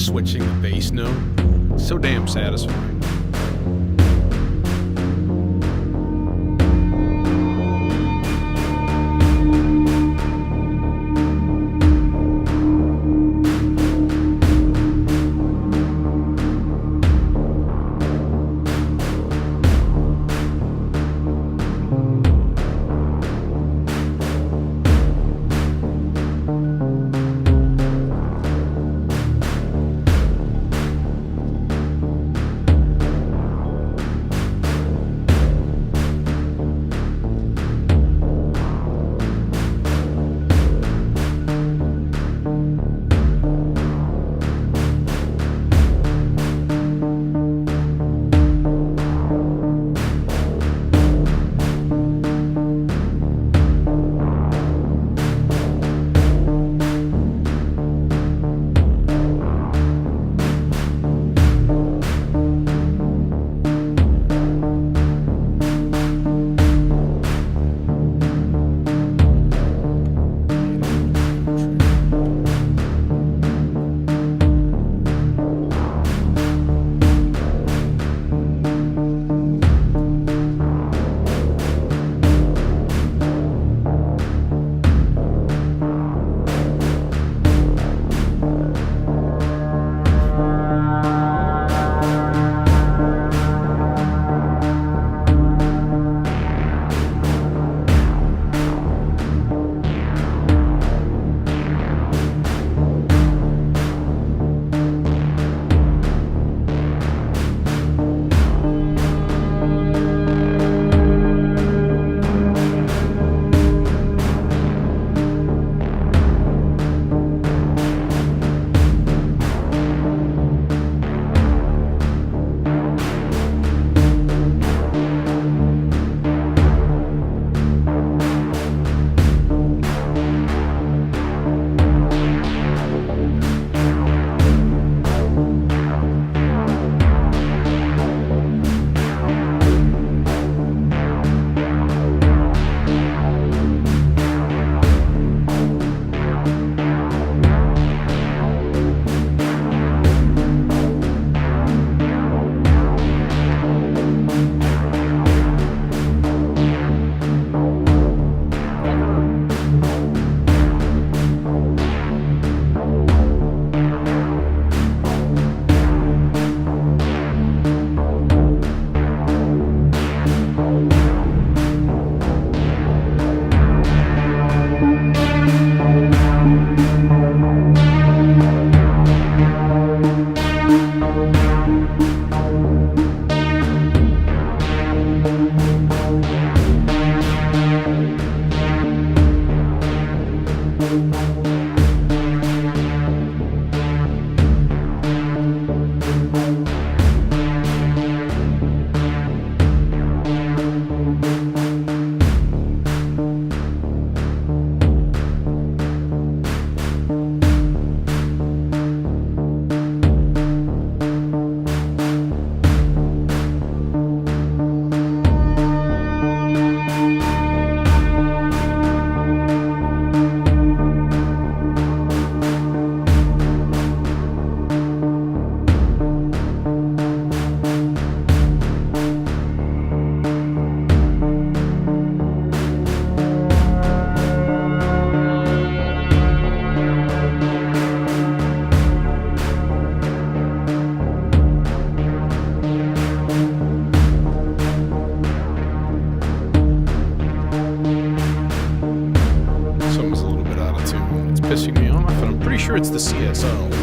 switching the bass note. So damn satisfying. sure it's the CSO.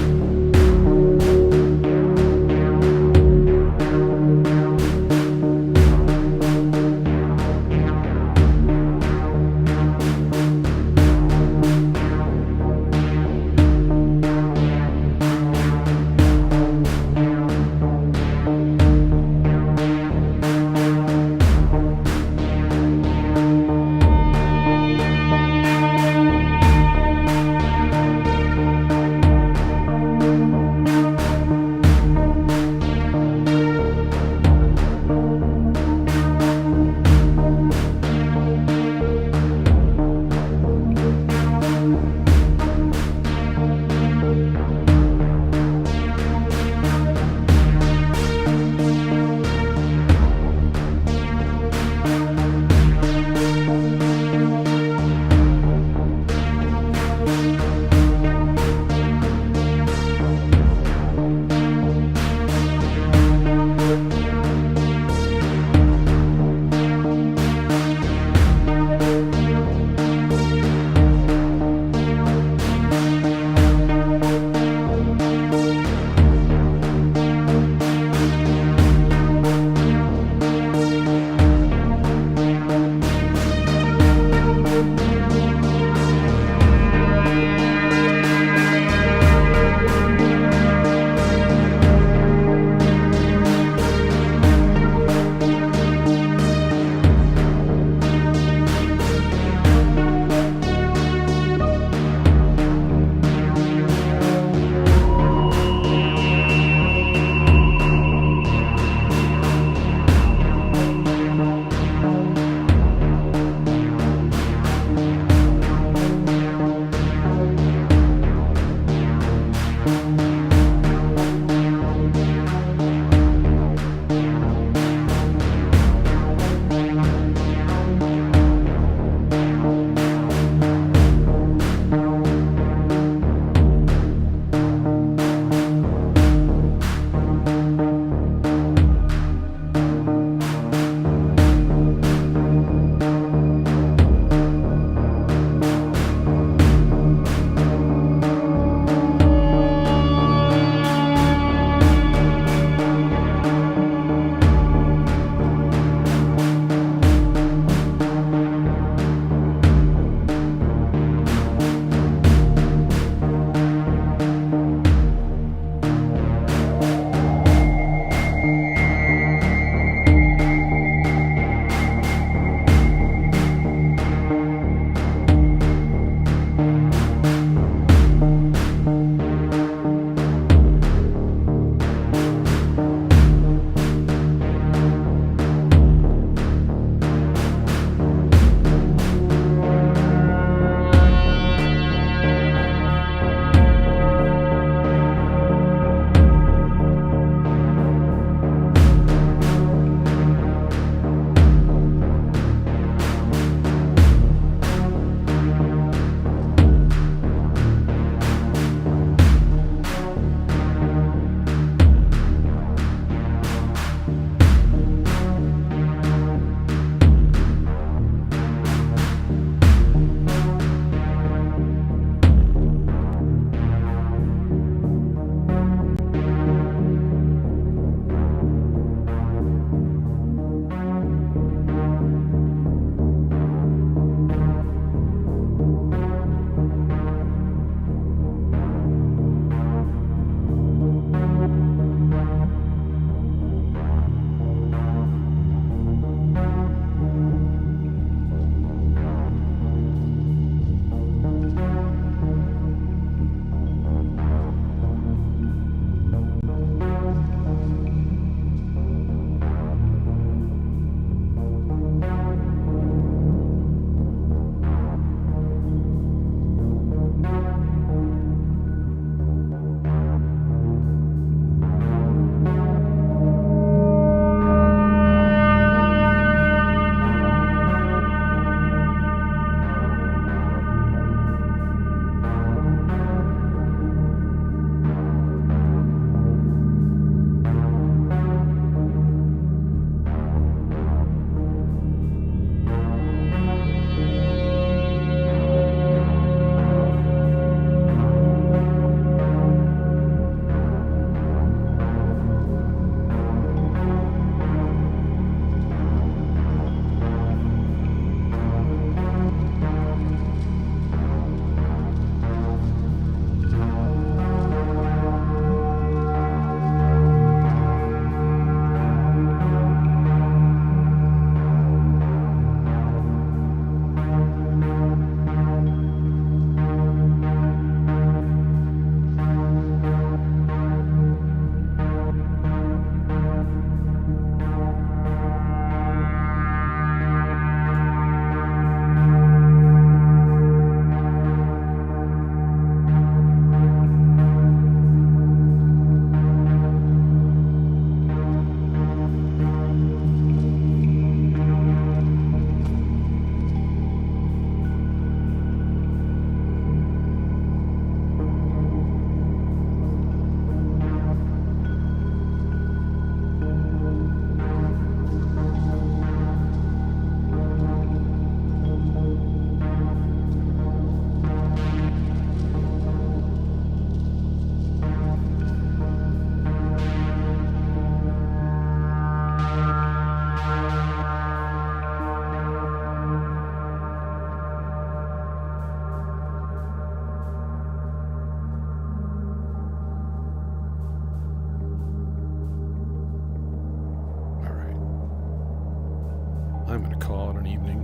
I'm going to call it an evening.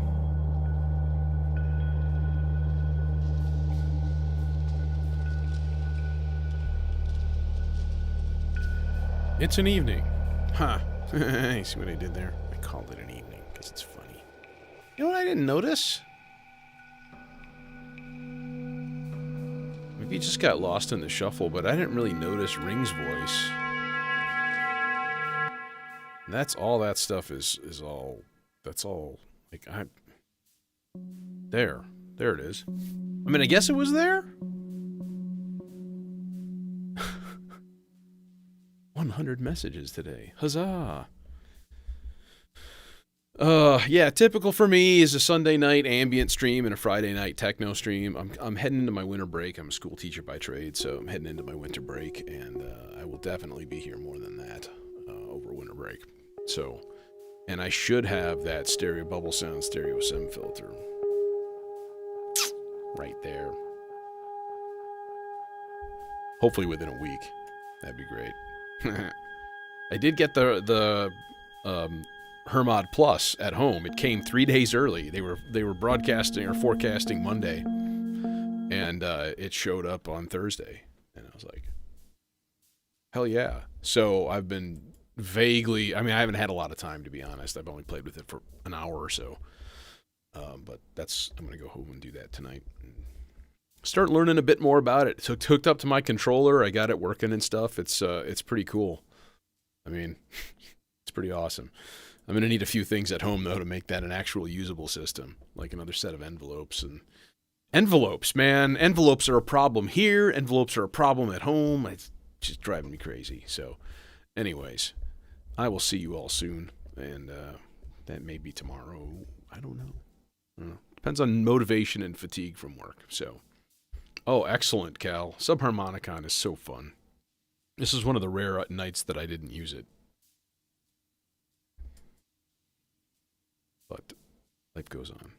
It's an evening. Huh. You see what I did there? I called it an evening because it's funny. You know what I didn't notice? Maybe it just got lost in the shuffle, but I didn't really notice Ring's voice. And that's all that stuff is all... That's all... Like, There it is. I mean, I guess it was there? 100 messages today. Huzzah! Yeah, typical for me is a Sunday night ambient stream and a Friday night techno stream. I'm heading into my winter break. I'm a school teacher by trade, so I'm heading into my winter break, and I will definitely be here more than that over winter break. So, and I should have that stereo bubble sound stereo sim filter right there. Hopefully within a week. That'd be great. I did get the Hermod Plus at home. It came 3 days early. They were broadcasting or forecasting Monday, and it showed up on Thursday. And I was like, hell yeah. So I've been vaguely... I mean, I haven't had a lot of time, to be honest. I've only played with it for an hour or so. But I'm going to go home and do that tonight. Start learning a bit more about it. It's hooked up to my controller. I got it working and stuff. It's pretty cool. I mean, it's pretty awesome. I'm going to need a few things at home, though, to make that an actual usable system, like another set of envelopes. And envelopes, man. Envelopes are a problem here. Envelopes are a problem at home. It's just driving me crazy. So, anyways, I will see you all soon. And that may be tomorrow. I don't know. Depends on motivation and fatigue from work. So, oh, excellent, Cal. Subharmonicon is so fun. This is one of the rare nights that I didn't use it. But life goes on.